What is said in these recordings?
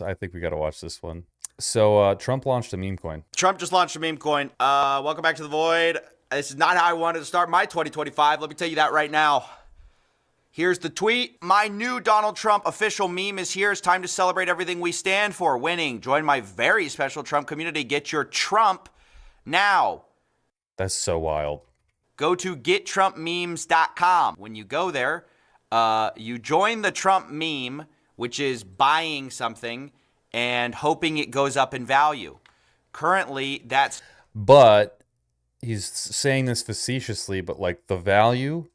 I think we got to watch this one. So Trump launched a meme coin. Trump just launched a meme coin. Welcome back to the Void. This is not how I wanted to start my 2025. Let me tell you that right now. Here's the tweet. My new Donald Trump official meme is here. It's time to celebrate everything we stand for. Winning. Join my very special Trump community. Get your Trump now. That's so wild. Go to gettrumpmemes.com. When you go there, you join the Trump meme, which is buying something and hoping it goes up in value. Currently, that's... But he's saying this facetiously, but like the value...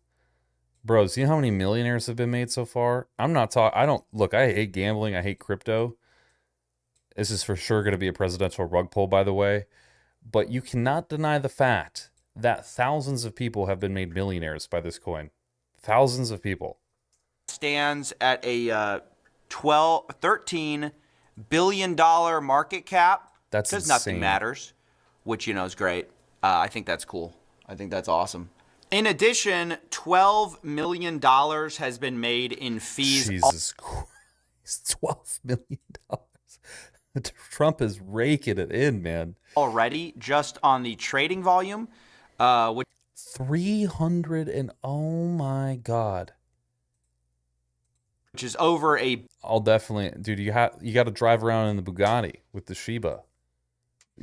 Bro, see how many millionaires have been made so far? I'm not talking... I hate gambling. I hate crypto. This is for sure going to be a presidential rug pull, by the way. But you cannot deny the fact that thousands of people have been made millionaires by this coin. Thousands of people. Stands at a $13 billion market cap. That's because insane. Nothing matters, which, you know, is great. I think that's cool. I think that's awesome. In addition, $12 million has been made in fees. Jesus Christ, $12 million. Trump is raking it in, man. Already, just on the trading volume. Which 300 and oh my God. Which is over a... I'll definitely... Dude, you got to drive around in the Bugatti with the Shiba.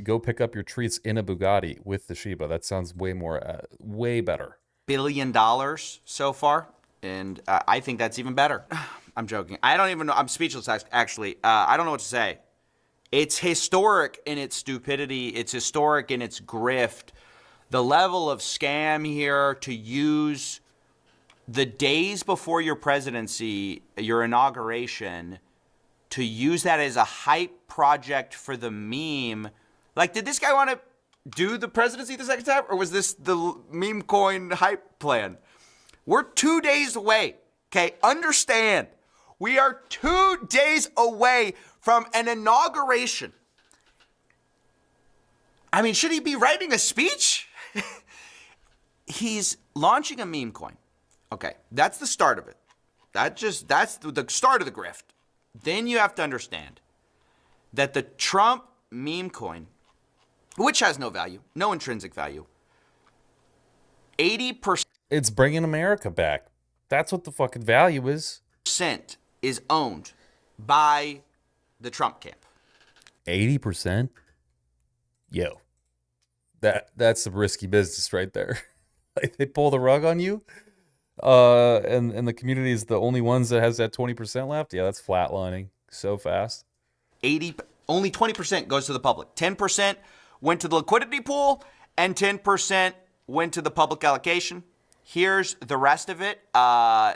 Go pick up your treats in a Bugatti with the Shiba. That sounds way more, way better. $1 billion so far, and I think that's even better. I'm joking. I don't even know. I'm speechless, actually. I don't know what to say. It's historic in its stupidity. It's historic in its grift. The level of scam here to use the days before your presidency, your inauguration, to use that as a hype project for the meme. Like, did this guy want to do the presidency the second time, or was this the meme coin hype plan? We're 2 days away, okay? Understand, we are 2 days away from an inauguration. I mean, should he be writing a speech? He's launching a meme coin. Okay, that's the start of it. That's the start of the grift. Then you have to understand that the Trump meme coin, which has no value, no intrinsic value, 80%... It's bringing America back. That's what the fucking value is. ...is owned by the Trump camp. 80%? Yo. That's some risky business right there. Like, they pull the rug on you, and the community is the only ones that has that 20% left. Yeah, that's flatlining so fast. Only 20% goes to the public. 10% went to the liquidity pool, and 10% went to the public allocation. Here's the rest of it.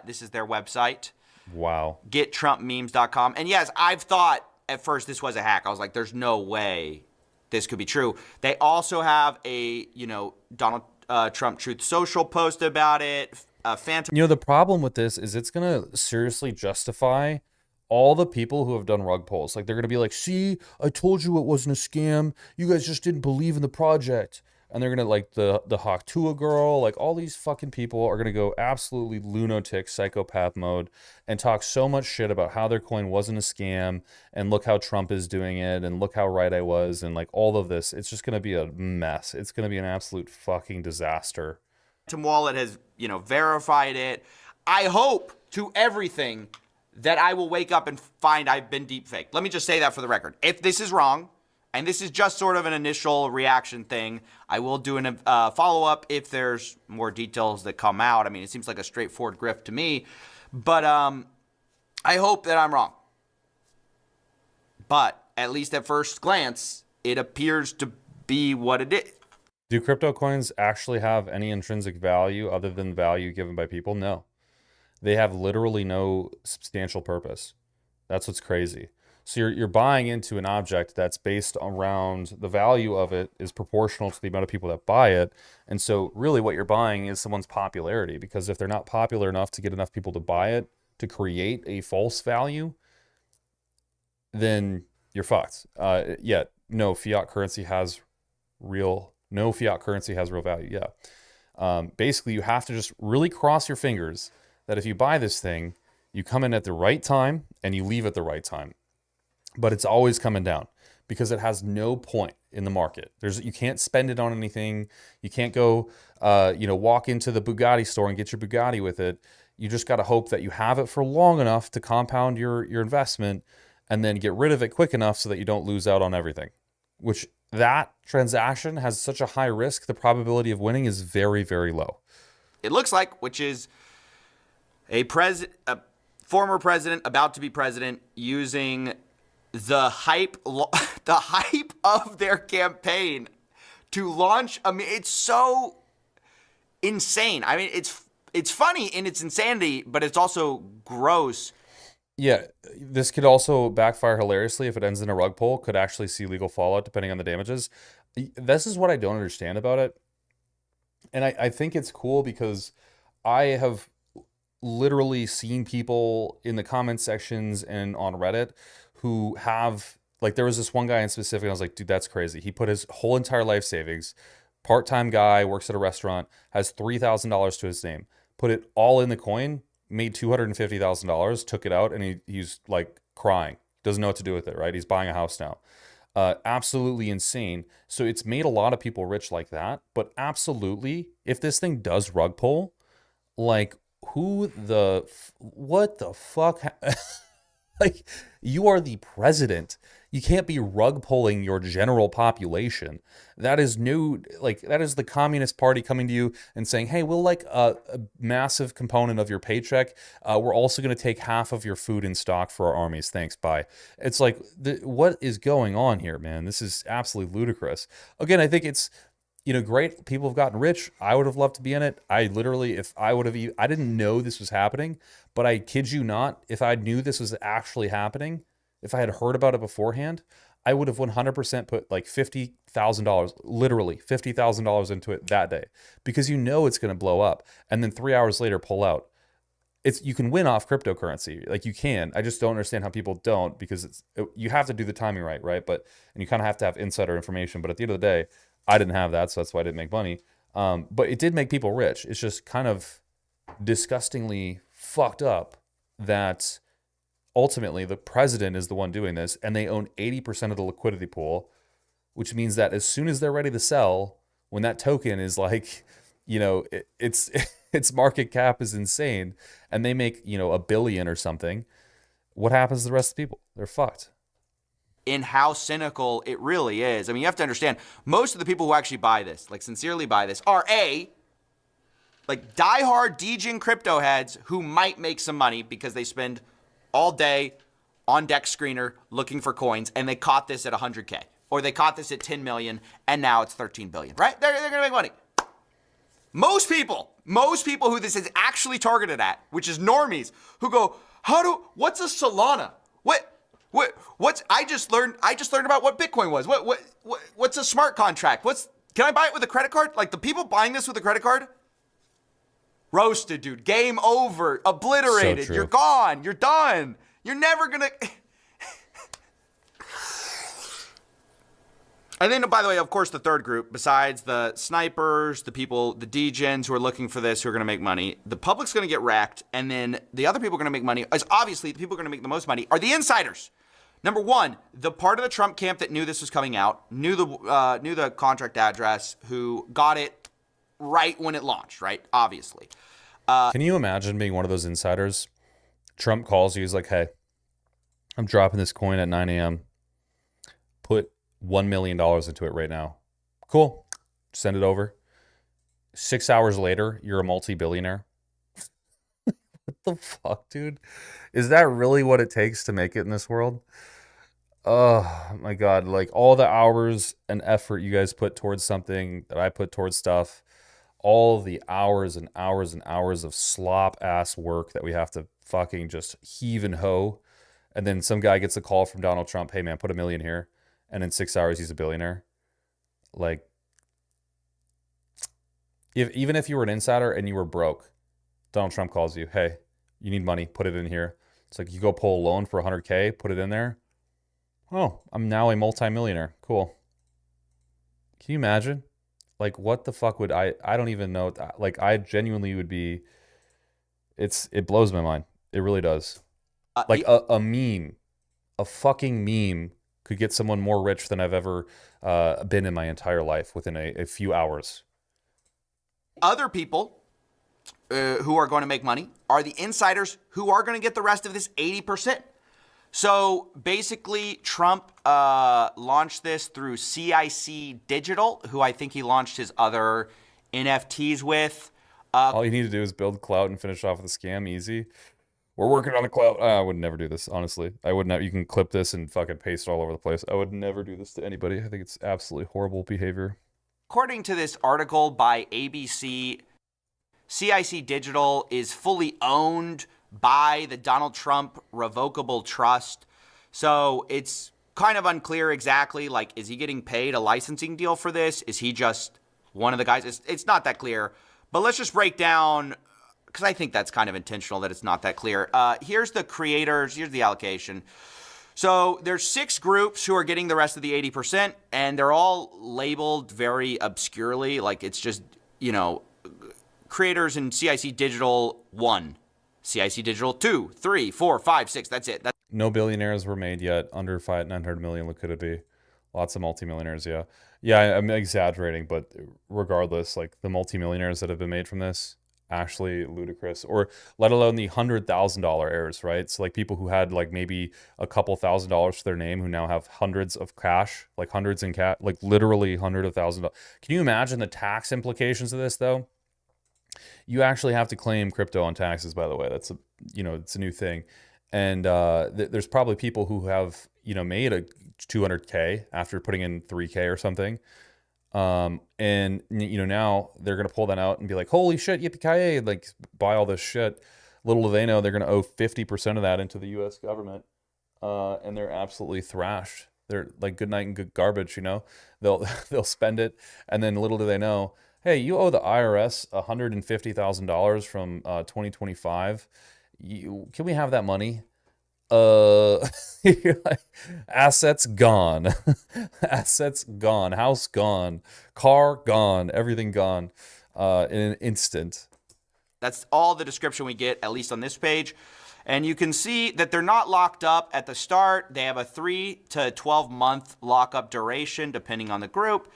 This is their website. Wow. GetTrumpMemes.com. And yes, I've thought at first this was a hack. I was like, there's no way this could be true. They also have a, Donald Trump Truth Social post about it. Phantom. The problem with this is it's going to seriously justify all the people who have done rug pulls. Like, they're going to be like, see, I told you it wasn't a scam. You guys just didn't believe in the project. And they're going to, like, the Haktua girl, like, all these fucking people are going to go absolutely lunatic psychopath mode and talk so much shit about how their coin wasn't a scam, and look how Trump is doing it, and look how right I was, and, like, all of this. It's just going to be a mess. It's going to be an absolute fucking disaster. Phantom Wallet has, verified it. I hope to everything that I will wake up and find I've been deepfaked. Let me just say that for the record. If this is wrong, and this is just sort of an initial reaction thing, I will do a follow-up if there's more details that come out. I mean, it seems like a straightforward grift to me. But I hope that I'm wrong. But at least at first glance, it appears to be what it is. Do crypto coins actually have any intrinsic value other than value given by people? No. They have literally no substantial purpose. That's what's crazy. So you're buying into an object that's based around the value of it is proportional to the amount of people that buy it. And so really what you're buying is someone's popularity, because if they're not popular enough to get enough people to buy it to create a false value, then you're fucked. No fiat currency has real value. Yeah. Basically, you have to just really cross your fingers that if you buy this thing, you come in at the right time and you leave at the right time. but it's always coming down because it has no point in the market. You can't spend it on anything. You can't go, walk into the Bugatti store and get your Bugatti with it. You just got to hope that you have it for long enough to compound your investment, and then get rid of it quick enough so that you don't lose out on everything. Which that transaction has such a high risk, the probability of winning is very, very low. It looks like, which is a former president about to be president using the hype of their campaign to launch. I mean, it's so insane. I mean, it's funny in its insanity, but it's also gross. Yeah, this could also backfire hilariously if it ends in a rug pull. Could actually see legal fallout depending on the damages. This is what I don't understand about it. And I think it's cool because I have literally seen people in the comment sections and on Reddit who have, like, there was this one guy in specific, and I was like, dude, that's crazy. He put his whole entire life savings, part-time guy, works at a restaurant, has $3,000 to his name, put it all in the coin, made $250,000, took it out, and he's like crying. Doesn't know what to do with it, right? He's buying a house now. Absolutely insane. So it's made a lot of people rich like that. But absolutely, if this thing does rug pull, like, what the fuck? Like, you are the president. You can't be rug pulling your general population. That is new. Like, that is the Communist Party coming to you and saying, hey, we'll like a massive component of your paycheck. We're also going to take half of your food in stock for our armies. Thanks. Bye. It's like, what is going on here, man? This is absolutely ludicrous. Again, I think it's, great. People have gotten rich. I would have loved to be in it. I literally, if I would have, I didn't know this was happening, but I kid you not, if I knew this was actually happening, if I had heard about it beforehand, I would have 100% put like $50,000, literally $50,000 into it that day, because it's going to blow up. And then 3 hours later, pull out. You can win off cryptocurrency. Like, you can. I just don't understand how people don't, because you have to do the timing right? And you kind of have to have insider information. But at the end of the day, I didn't have that, so that's why I didn't make money. But it did make people rich. It's just kind of disgustingly fucked up that ultimately the president is the one doing this, and they own 80% of the liquidity pool, which means that as soon as they're ready to sell, when that token is like, its market cap is insane, and they make, $1 billion or something, what happens to the rest of the people? They're fucked. In how cynical it really is. I mean, you have to understand, most of the people who actually buy this, like sincerely buy this, are like diehard DGen crypto heads who might make some money because they spend all day on Dex Screener looking for coins, and they caught this at 100K, or they caught this at 10 million, and now it's 13 billion, right? They're going to make money. Most people who this is actually targeted at, which is normies, who go, what's a Solana? What's I just learned about what Bitcoin was. What's a smart contract? Can I buy it with a credit card? Like, the people buying this with a credit card? Roasted, dude. Game over. Obliterated. So you're gone. You're done. You're never gonna. And then, by the way, of course, the third group, besides the snipers, the people, the degens who are looking for this, who are going to make money, the public's going to get wrecked, and then the other people are going to make money, as obviously the people who are going to make the most money are the insiders. Number one, the part of the Trump camp that knew this was coming out, knew the contract address, who got it right when it launched, right? Obviously. Can you imagine being one of those insiders? Trump calls you, he's like, hey, I'm dropping this coin at 9 a.m. Put $1 million into it right now. Cool. Send it over. 6 hours later, you're a multi-billionaire. What the fuck, dude? Is that really what it takes to make it in this world? Oh my God. Like, all the hours and effort you guys put towards something that I put towards stuff, all the hours and hours and hours of slop ass work that we have to fucking just heave and hoe. And then some guy gets a call from Donald Trump, hey man, put $1 million here. And in 6 hours, he's a billionaire. Like, even if you were an insider and you were broke, Donald Trump calls you, hey, you need money, put it in here. It's like, you go pull a loan for 100K, put it in there. Oh, I'm now a multimillionaire. Cool. Can you imagine? Like, what the fuck would I don't even know. Like, I genuinely would be, it blows my mind. It really does. Like a meme a fucking meme could get someone more rich than I've ever been in my entire life within a few hours. Other people who are going to make money are the insiders who are going to get the rest of this 80%. So basically, Trump launched this through CIC Digital, who I think he launched his other NFTs with. All you need to do is build clout and finish off with a scam. Easy. We're working on a clout. I would never do this, honestly. I would not. You can clip this and fucking paste it all over the place. I would never do this to anybody. I think it's absolutely horrible behavior. According to this article by ABC, CIC Digital is fully owned by the Donald Trump Revocable Trust. So it's kind of unclear exactly, like, is he getting paid a licensing deal for this? Is he just one of the guys? It's not that clear. But let's just break down, because I think that's kind of intentional that it's not that clear. Here's the creators. Here's the allocation. So there's 6 groups who are getting the rest of the 80%, and they're all labeled very obscurely. Like, it's just, you know, creators in CIC Digital 1, CIC Digital 2, 3, 4, 5, 6. That's it. No billionaires were made yet. Under 900 million liquidity. Lots of multimillionaires, yeah. Yeah, I'm exaggerating, but regardless, like the multimillionaires that have been made from this, actually ludicrous. Or let alone the $100,000 heirs, right? So like people who had like maybe a couple $1,000s to their name who now have hundreds of cash, like hundreds in cash, like literally hundreds of thousands. Can you imagine the tax implications of this though? You actually have to claim crypto on taxes, by the way. That's a, you know, it's a new thing. And there's probably people who have, you know, made a 200K after putting in 3K or something. And you know, now they're going to pull that out and be like, holy shit, yippee-ki-yay, like buy all this shit. Little do they know they're going to owe 50% of that into the US government. And they're absolutely thrashed. They're like good night and good garbage, you know, they'll spend it. And then little do they know, hey, you owe the IRS $150,000 from 2025. Can we have that money? Assets gone. Assets gone. House gone. Car gone. Everything gone in an instant. That's all the description we get, at least on this page. And you can see that they're not locked up at the start. They have a 3 to 12 month lockup duration, depending on the group.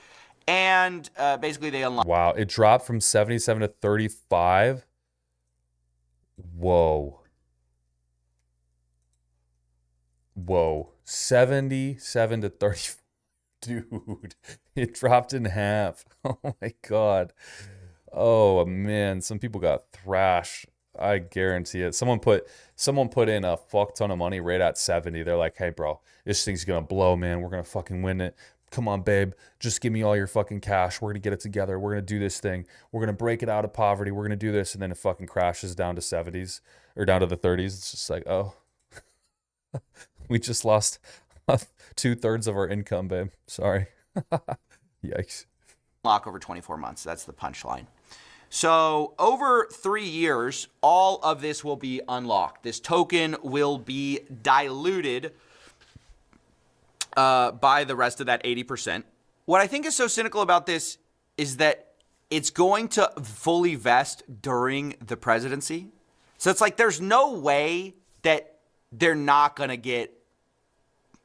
And basically they unlock. Wow, it dropped from 77 to 35. Whoa. Whoa, 77 to 30. Dude, it dropped in half. Oh my God. Oh man, some people got thrashed. I guarantee it. Someone put in a fuck ton of money right at 70. They're like, hey bro, this thing's gonna blow, man. We're gonna fucking win it. Come on, babe. Just give me all your fucking cash. We're gonna get it together. We're gonna do this thing. We're gonna break it out of poverty. We're gonna do this. And then it fucking crashes down to 70s or down to the 30s. It's just like, oh. We just lost 2/3 of our income, babe. Sorry. Yikes. Lock over 24 months. That's the punchline. So over 3 years, all of this will be unlocked. This token will be diluted by the rest of that 80%. What I think is so cynical about this is that it's going to fully vest during the presidency. So it's like there's no way that they're not going to get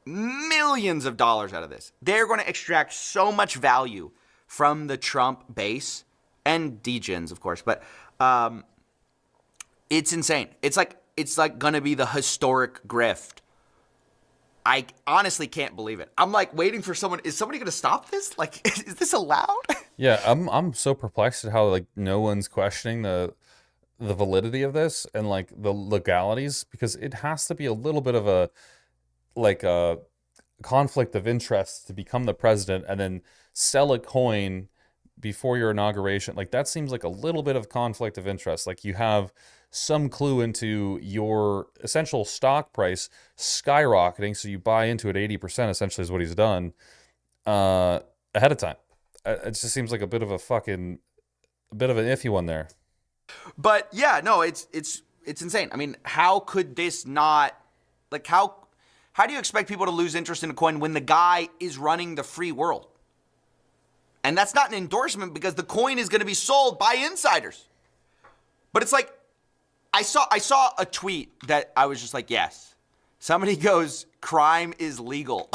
millions of dollars out of this. They're going to extract so much value from the Trump base and degens, of course, but it's insane. It's like going to be the historic grift. I honestly can't believe it. I'm like waiting for someone. Is somebody going to stop this? Like, is this allowed? Yeah, I'm so perplexed at how like no one's questioning the validity of this and like the legalities, because it has to be a little bit of a conflict of interest to become the president and then sell a coin before your inauguration. Like that seems like a little bit of conflict of interest. Like you have some clue into your essential stock price skyrocketing, so you buy into it 80%, essentially is what he's done ahead of time. It just seems like a bit of an iffy one there. But yeah, no, it's insane. I mean, how could this not, like, how do you expect people to lose interest in a coin when the guy is running the free world? And that's not an endorsement, because the coin is going to be sold by insiders. But it's like, I saw a tweet that I was just like, yes, Somebody goes, crime is legal.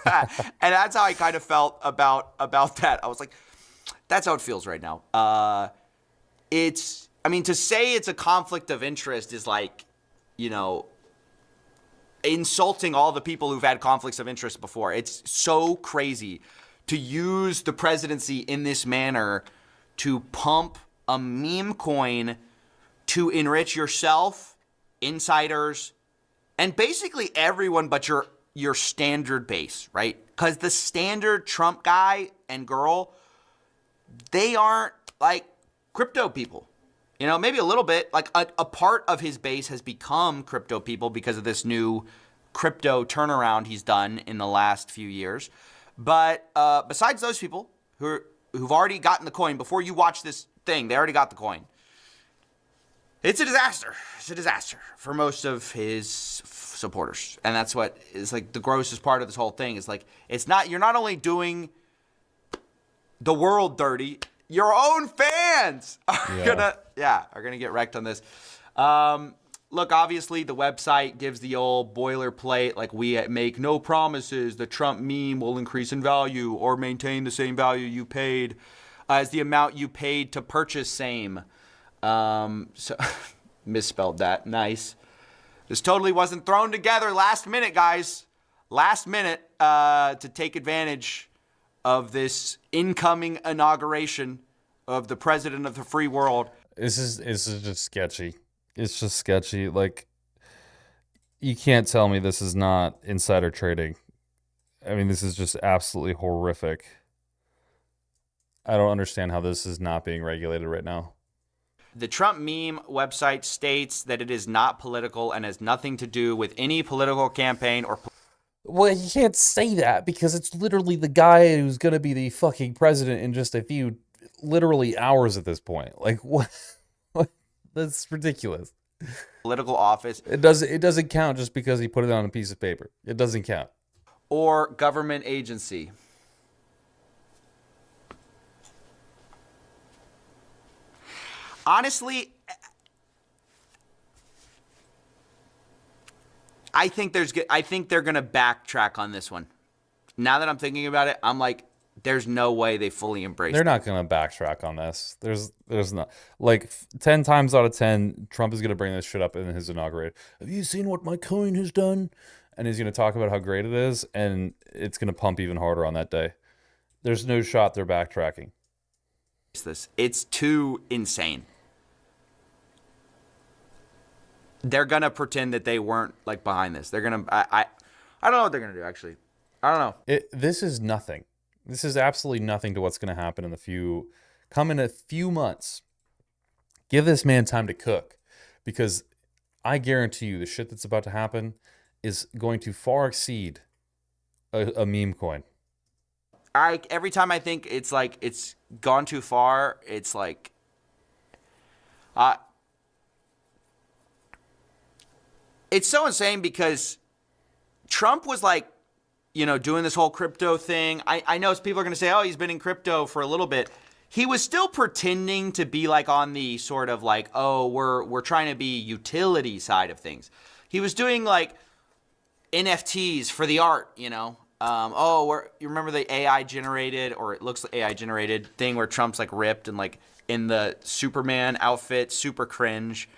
And that's how I kind of felt about that. I was like, that's how it feels right now. I mean, to say it's a conflict of interest is like, you know, insulting all the people who've had conflicts of interest before. It's so crazy to use the presidency in this manner to pump a meme coin to enrich yourself, insiders, and basically everyone but your standard base, right? Because the standard Trump guy and girl, they aren't like crypto people. You know, maybe a little bit. Like a part of his base has become crypto people because of this new crypto turnaround he's done in the last few years. But besides those people who've already gotten the coin, before you watch this thing, they already got the coin. It's a disaster. It's a disaster for most of his supporters. And that's what is like the grossest part of this whole thing is like, you're not only doing the world dirty, your own fans are gonna get wrecked on this. Look, obviously the website gives the old boilerplate, like we make no promises the Trump meme will increase in value or maintain the same value you paid as the amount you paid to purchase same. So misspelled that. Nice. This totally wasn't thrown together last minute, guys. Last minute to take advantage of this incoming inauguration of the president of the free world. This is just sketchy. It's just sketchy. Like, you can't tell me this is not insider trading. I mean, this is just absolutely horrific. I don't understand how this is not being regulated right now. The Trump meme website states that it is not political and has nothing to do with any political campaign or... Well, you can't say that because it's literally the guy who's going to be the fucking president in just a few, literally hours at this point. Like, what? That's ridiculous. Political office. It doesn't count just because he put it on a piece of paper. It doesn't count. Or government agency. Honestly, I think they're going to backtrack on this one. Now that I'm thinking about it, I'm like, there's no way they fully embrace it. They're not going to backtrack on this. There's not. Like, 10 times out of 10, Trump is going to bring this shit up in his inauguration. Have you seen what my coin has done? And he's going to talk about how great it is, and it's going to pump even harder on that day. There's no shot they're backtracking. It's too insane. They're going to pretend that they weren't like behind this. They're going to I don't know what they're going to do, actually. I don't know. This is nothing. This is absolutely nothing to what's going to happen in a few months. Give this man time to cook, because I guarantee you the shit that's about to happen is going to far exceed a meme coin. Every time I think it's like it's gone too far, it's like it's so insane because Trump was like, you know, doing this whole crypto thing. I know people are going to say, oh, he's been in crypto for a little bit. He was still pretending to be like on the sort of like, oh, we're trying to be utility side of things. He was doing like NFTs for the art, you know. You remember the AI generated, or it looks like AI generated thing where Trump's like ripped and like in the Superman outfit, super cringe.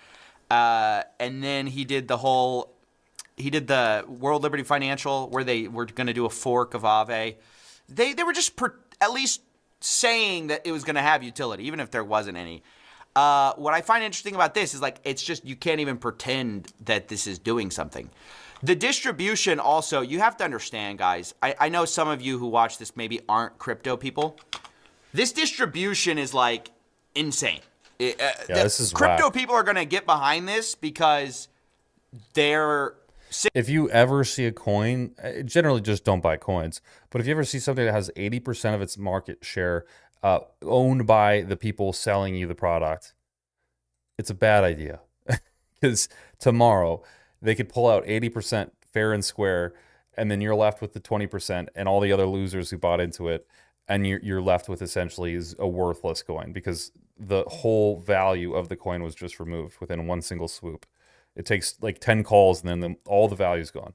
And then he did the World Liberty Financial where they were going to do a fork of Aave. They were just at least saying that it was going to have utility, even if there wasn't any. What I find interesting about this is like, it's just, you can't even pretend that this is doing something. The distribution also, you have to understand, guys. I know some of you who watch this maybe aren't crypto people. This distribution is like insane. This is crypto whack. people are going to get behind this because they're... If you ever see a coin, generally just don't buy coins. But if you ever see something that has 80% of its market share owned by the people selling you the product, it's a bad idea. Because tomorrow they could pull out 80% fair and square, and then you're left with the 20% and all the other losers who bought into it, and you're left with essentially is a worthless coin because the whole value of the coin was just removed within one single swoop. It takes like 10 calls and then all the value's gone.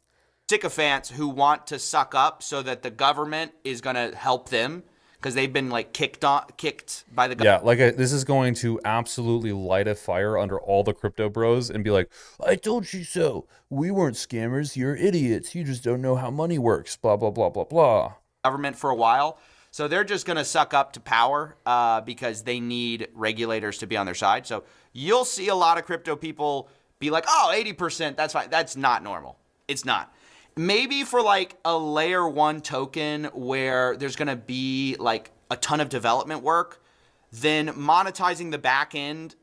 Sycophants who want to suck up so that the government is going to help them because they've been like kicked by the government. Yeah, like this is going to absolutely light a fire under all the crypto bros and be like, I told you so. We weren't scammers. You're idiots. You just don't know how money works. Blah, blah, blah, blah, blah. Government for a while. So they're just going to suck up to power because they need regulators to be on their side. So you'll see a lot of crypto people be like, oh, 80%, that's fine. That's not normal. It's not. Maybe for like a layer 1 token where there's going to be like a ton of development work, then monetizing the back end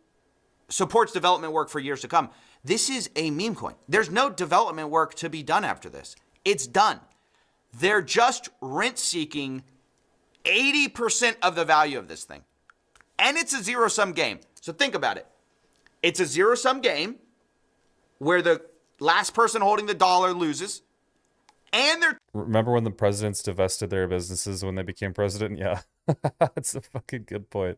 supports development work for years to come. This is a meme coin. There's no development work to be done after this. It's done. They're just rent seeking 80% of the value of this thing. And it's a zero-sum game. So think about it. It's a zero-sum game where the last person holding the dollar loses. And they're... Remember when the presidents divested their businesses when they became president? Yeah, that's a fucking good point.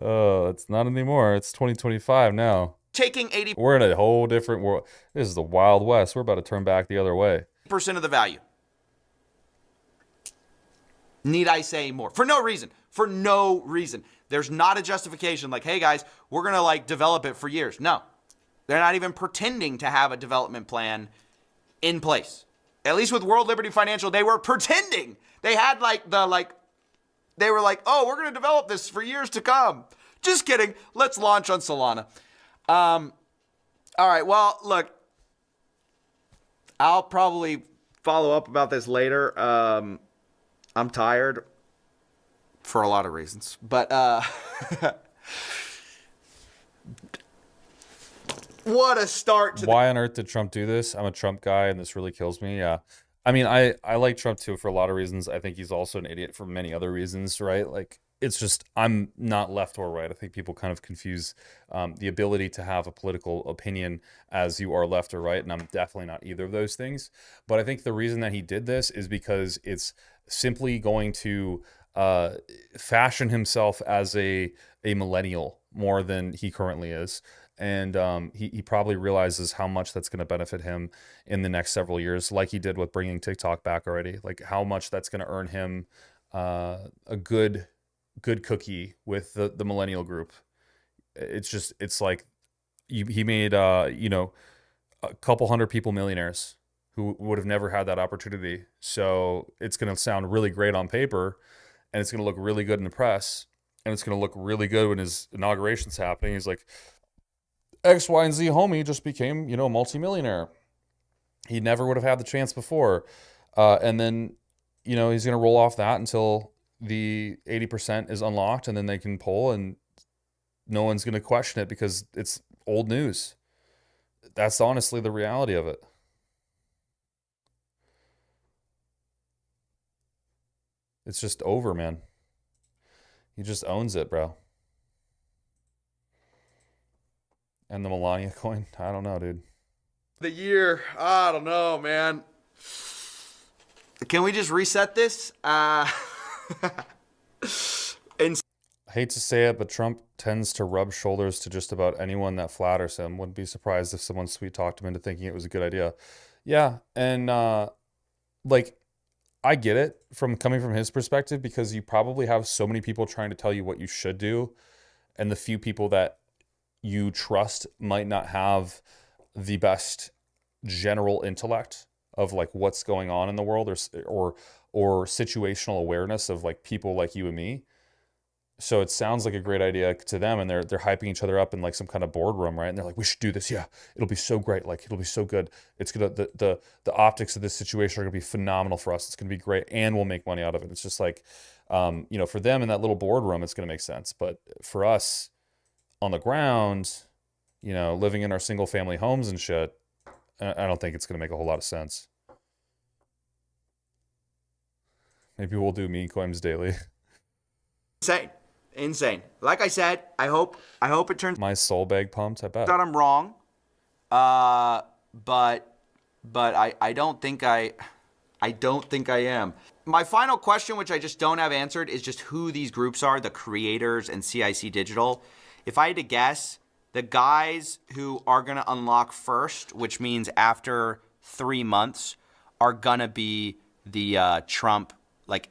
Oh, it's not anymore. It's 2025 now. Taking 80%. We're in a whole different world. This is the Wild West. We're about to turn back the other way. Percent of the value. Need I say more? For no reason. For no reason. There's not a justification like, hey guys, we're going to like develop it for years. No. They're not even pretending to have a development plan in place. At least with World Liberty Financial, they were pretending. They had they were like, oh, we're going to develop this for years to come. Just kidding. Let's launch on Solana. All right. Well, look, I'll probably follow up about this later. I'm tired for a lot of reasons, but what a start to Why on earth did Trump do this? I'm a Trump guy and this really kills me. Yeah. I mean, I like Trump too for a lot of reasons. I think he's also an idiot for many other reasons, right? Like, it's just, I'm not left or right. I think people kind of confuse the ability to have a political opinion as you are left or right, and I'm definitely not either of those things. But I think the reason that he did this is because it's simply going to fashion himself as a millennial more than he currently is. And he probably realizes how much that's going to benefit him in the next several years, like he did with bringing TikTok back already, like how much that's going to earn him a good cookie with the millennial group. It's like he made, a couple hundred people millionaires who would have never had that opportunity. So it's going to sound really great on paper, and it's going to look really good in the press, and it's going to look really good when his inauguration's happening. He's like, X, Y, and Z homie just became, a multimillionaire. He never would have had the chance before. And then, he's going to roll off that until the 80% is unlocked, and then they can pull, and no one's going to question it because it's old news. That's honestly the reality of it. It's just over, man. He just owns it, bro. And the Melania coin? I don't know, dude. the year. I don't know, man. Can we just reset this? I hate to say it, but Trump tends to rub shoulders to just about anyone that flatters him. Wouldn't be surprised if someone sweet talked him into thinking it was a good idea. Yeah, and I get it from coming from his perspective, because you probably have so many people trying to tell you what you should do, and the few people that you trust might not have the best general intellect of like what's going on in the world, or situational awareness of like people like you and me. So it sounds like a great idea to them, and they're hyping each other up in like some kind of boardroom, right? And they're like, we should do this. Yeah, it'll be so great. Like, it'll be so good. It's gonna, the optics of this situation are gonna be phenomenal for us. It's gonna be great, and we'll make money out of it. It's just like, for them in that little boardroom, it's gonna make sense. But for us on the ground, living in our single family homes and shit, I don't think it's gonna make a whole lot of sense. Maybe we'll do meme coins daily. Insane. Like I said, I hope it turns my soul bag pumped. I bet out I'm wrong. But I don't think I am. My final question, which I just don't have answered, is just who these groups are, the creators and CIC Digital. If I had to guess, The guys who are going to unlock first, which means after 3 months, are going to be the Trump, like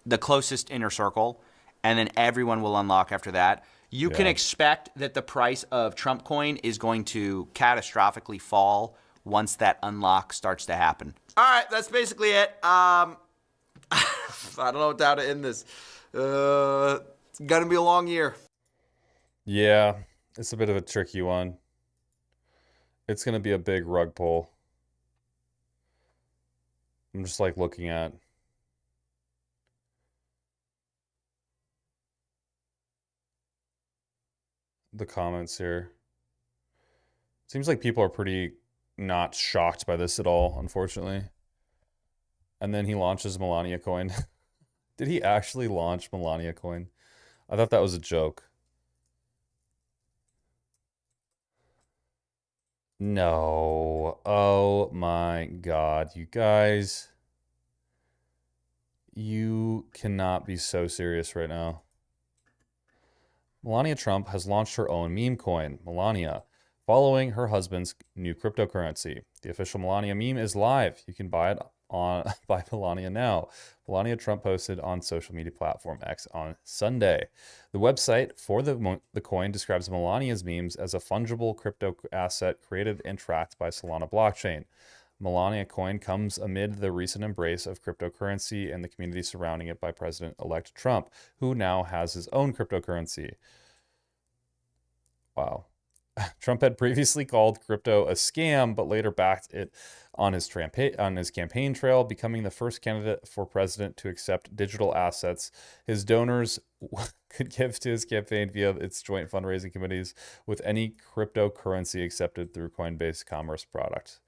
the closest inner circle, and then everyone will unlock after that. You can expect that the price of Trump coin is going to catastrophically fall once that unlock starts to happen. All right, that's basically it. I don't know how to end this. It's going to be a long year. Yeah, it's a bit of a tricky one. It's going to be a big rug pull. I'm just like looking at the comments here. Seems like people are pretty not shocked by this at all, unfortunately. And then he launches Melania coin. Did he actually launch Melania coin? I thought that was a joke. No. Oh my God, you guys. You cannot be so serious right now. Melania Trump has launched her own meme coin, Melania, following her husband's new cryptocurrency. The official Melania meme is live. You can buy it on by Melania now. Melania Trump posted on social media platform X on Sunday. The website for the coin describes Melania's memes as a fungible crypto asset created and tracked by Solana blockchain. Melania coin comes amid the recent embrace of cryptocurrency and the community surrounding it by President-elect Trump, who now has his own cryptocurrency. Wow. Trump had previously called crypto a scam, but later backed it on his campaign trail, becoming the first candidate for president to accept digital assets his donors could give to his campaign via its joint fundraising committees with any cryptocurrency accepted through Coinbase commerce product.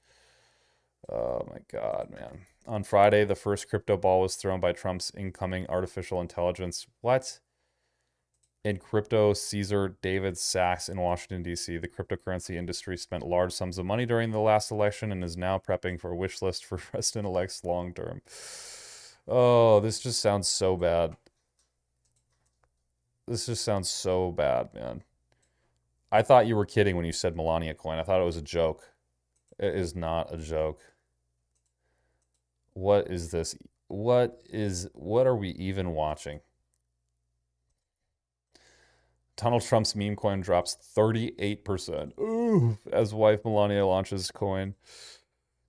Oh my God, man. On Friday, the first crypto ball was thrown by Trump's incoming artificial intelligence. What? In crypto Caesar David Sachs in Washington, D.C., the cryptocurrency industry spent large sums of money during the last election and is now prepping for a wish list for President-elect's long term. Oh, this just sounds so bad. This just sounds so bad, man. I thought you were kidding when you said Melania coin. I thought it was a joke. It is not a joke. What is this? What are we even watching? Donald Trump's meme coin drops 38%. Ooh, as wife Melania launches coin.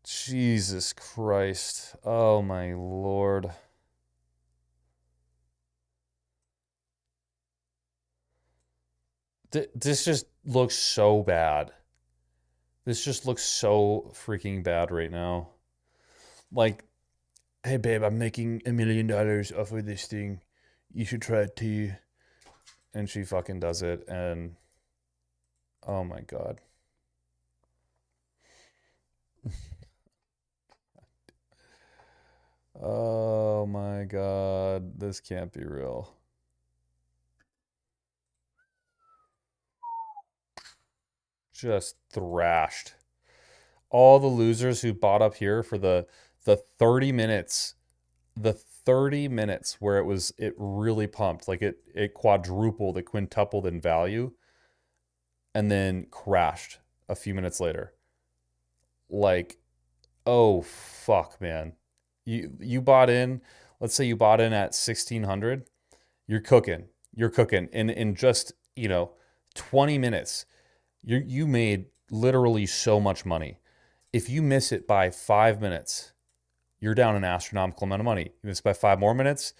Jesus Christ. Oh my Lord. This just looks so bad. This just looks so freaking bad right now. Like, hey babe, I'm making $1 million off of this thing. You should try it too. And she fucking does it, and oh my God. Oh my God. This can't be real. Just thrashed. All the losers who bought up here for the 30 minutes, the 30 minutes where it really pumped, like it quadrupled, it quintupled in value, and then crashed a few minutes later. Like, oh fuck, man. You bought in, let's say you bought in at 1600, you're cooking. You're cooking. In just, 20 minutes, you made literally so much money. If you miss it by 5 minutes, you're down an astronomical amount of money. You miss it by 5 more minutes,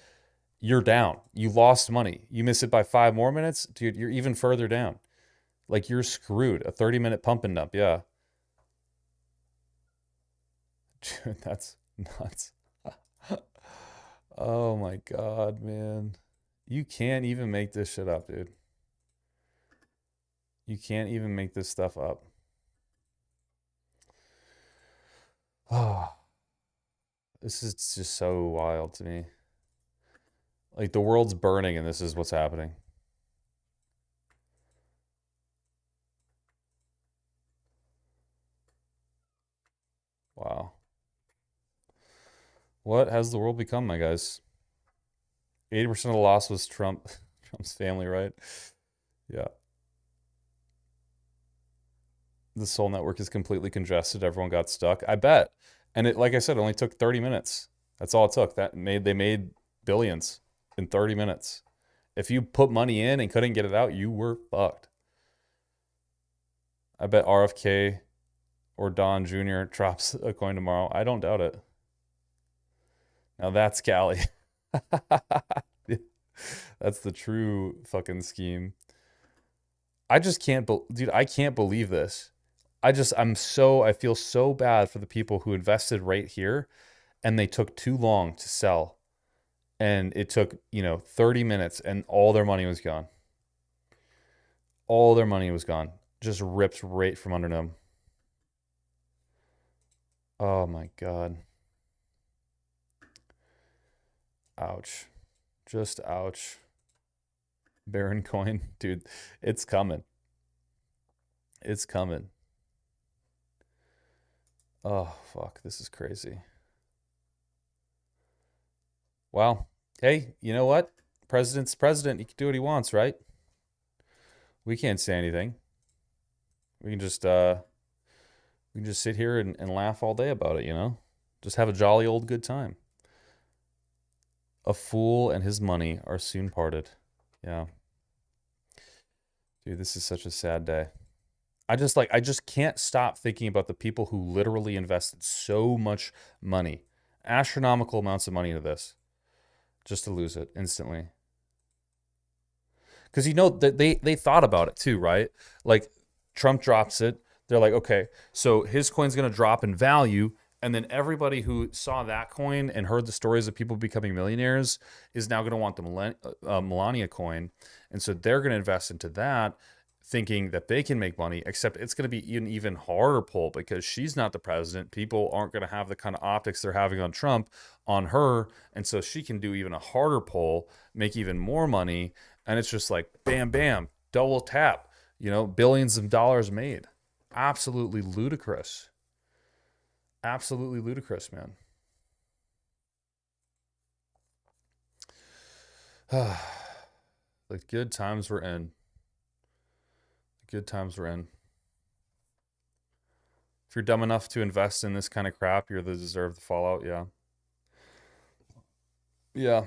you're down. You lost money. You miss it by 5 more minutes, dude, you're even further down. Like, you're screwed. A 30-minute pump and dump, yeah. Dude, that's nuts. Oh my God, man. You can't even make this shit up, dude. You can't even make this stuff up. Oh, this is just so wild to me. Like, the world's burning and this is what's happening. Wow. What has the world become, my guys? 80% of the loss was Trump's family, right? Yeah. The Soul network is completely congested. Everyone got stuck. I bet. And it, like I said, only took 30 minutes. That's all it took. They made billions in 30 minutes. If you put money in and couldn't get it out, you were fucked. I bet RFK or Don Jr. drops a coin tomorrow. I don't doubt it. Now that's Cali. That's the true fucking scheme. I just can't, dude, I can't believe this. I feel so bad for the people who invested right here and they took too long to sell. And it took, 30 minutes and all their money was gone. All their money was gone. Just ripped right from under them. Oh my God. Ouch. Just ouch. Baron coin. Dude, it's coming. It's coming. Oh, fuck. This is crazy. Wow. Hey, you know what? President's president. He can do what he wants, right? We can't say anything. We can just sit here and laugh all day about it, Just have a jolly old good time. A fool and his money are soon parted. Yeah. Dude, this is such a sad day. I just can't stop thinking about the people who literally invested so much money, astronomical amounts of money into this, just to lose it instantly. Because that they thought about it too, right? Like Trump drops it, they're like, okay, so his coin's gonna drop in value, and then everybody who saw that coin and heard the stories of people becoming millionaires is now gonna want the Melania coin, and so they're gonna invest into that, thinking that they can make money, except it's going to be an even harder pull because she's not the president. People aren't going to have the kind of optics they're having on Trump on her. And so she can do even a harder pull, make even more money. And it's just like, bam, bam, double tap, billions of dollars made. Absolutely ludicrous. Absolutely ludicrous, man. The good times we're in. Good times we're in. If you're dumb enough to invest in this kind of crap, you're the deserve the fallout. Yeah. Yeah.